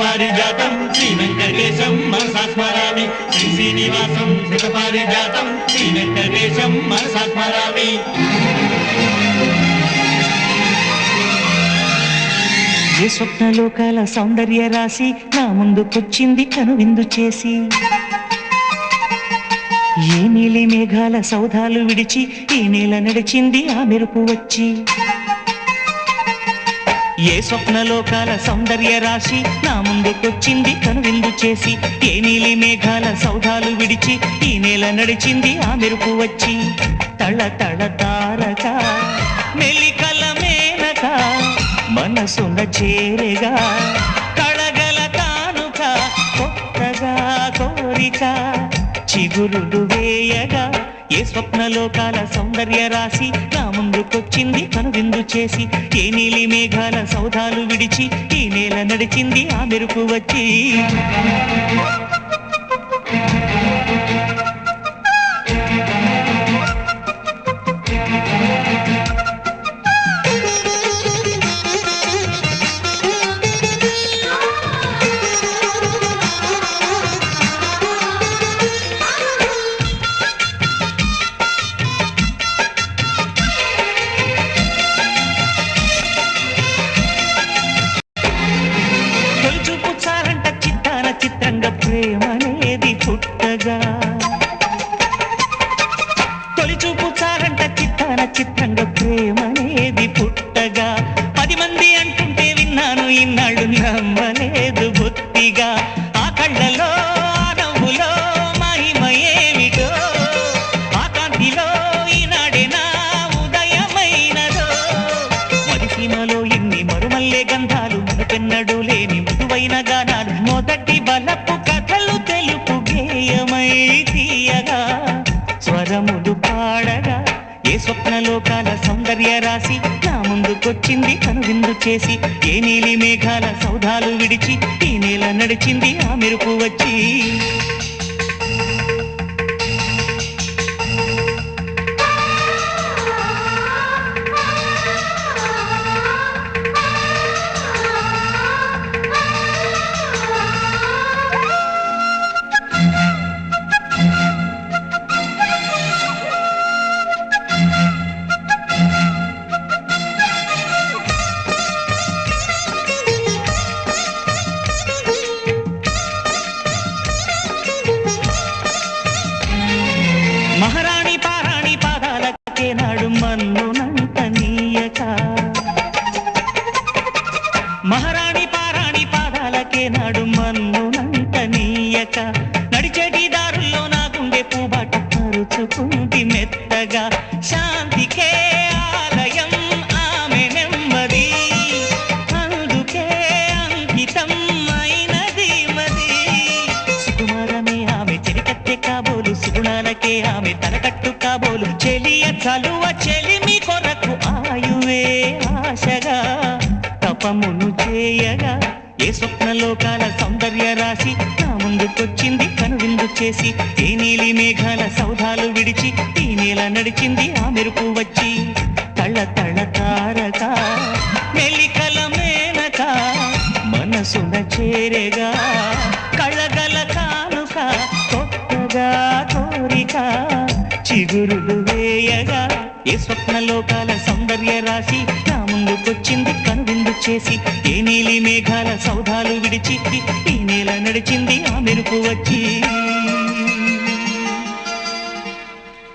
పారిజాతం శ్రీ వెంకటేశం మనసా స్మరామి శ్రీ శ్రీనివాసం పారిజాతం శ్రీ వెంకటేశం మనసా స్మరామి. ఏ స్వప్నలోకాల సౌందర్య రాశి నా ముందుకొచ్చింది కనువిందు చేసి, ఏ నీలి మేఘాల సౌధాలు విడిచి ఈ నేల నడిచింది ఆ మెరుపు వచ్చి. ఏ స్వప్నలోకాల సౌందర్య రాశి నా ముందుకొచ్చింది కనువిందు చేసి, ఏ నీలి మేఘాల సౌధాలు విడిచి ఈ నేల నడిచింది ఆ మెరుపు వచ్చి. తళ తళ తారక మెలికల మేనక మనసున చేరగా కళగల కానుక కొత్తగా కోరిక చిగురులు వేయగా. ఏ స్వప్నలోకాల సౌందర్య రాశి నా ముందుకొచ్చింది కనువిందు చేసి, ఏ నీలి మేఘాల సౌధాలు విడిచి ఈ నేల నడిచింది ఆ మెరుపు వచ్చి. చిత్రంగా ప్రేమనేది పుట్టగా, తొలి చూపు చాలంట చిత్తాన చిత్రంగా ప్రేమనేది పుట్టగా. 10 మంది అంటుంటే విన్నాను ఇన్నాళ్ళు నమ్మలేదు బొత్తిగా. ఆ కళ్ళలో ఆ నవ్వులో మహిమ ఏమిటో, ఆ కాంతిలో ఈనాడే నా ఉదయమైనదో. మరిసీమలో ఎన్ని మరుమల్లే గంధాలు మునుపెన్నడు లేని మృదువైన గానాలు, మొదటి బలపు కథలు తెలుపు గేయమై తీయగా స్వరములు పాడగా. ఏ స్వప్నలోకాల సౌందర్య రాశి నా ముందుకొచ్చింది కనువిందు చేసి, ఏ నీలి మేఘాల సౌధాలు విడిచి ఈ నేల నడిచింది ఆ మెరుపు వచ్చి. మహారాణి పారాణి పాదాలకే నాడు మన్నునంత నీయక, మహారాణి పారాణి పాదాలకే నాడు మన్నునంత నీయక. నడిచేటి దారుల్లో నా గుండె పూబాట పరుచుకుంది మెత్తగా. శాంతికే ఆలయం ఆమె నెమ్మది, అందుకే అంకితం అయినది మది. సుకుమారమే ఆమె చెలికత్తె కాబోలు, సుగుణాలకే ఆమె తలకట్టు కాబోలు. చెలియ చలువ చెలిమి కొరకు ఆయువే ఆశగా తపమును చేయగా. ఏ స్వప్నలోకాల సౌందర్య రాశి నా ముందుకొచ్చింది కనువిందు చేసి, ఏ నీలి మేఘాల సౌధాలు విడిచి ఈ నేల నడిచింది ఆ మెరుపు వచ్చి. తళ తళ తారక మెలికల మేనక మనసున చేరగా కళగల కానుక కొత్తగా కోరిక చిగురులు వేయగా. ఏ స్వప్నలోకాల సౌందర్య రాశి నా ముందుకొచ్చింది కనువిందు చేసి, ఏ నీలి మేఘాల సౌధాలు విడిచి ఈ నేల నడిచింది ఆ మెరుపు వచ్చి.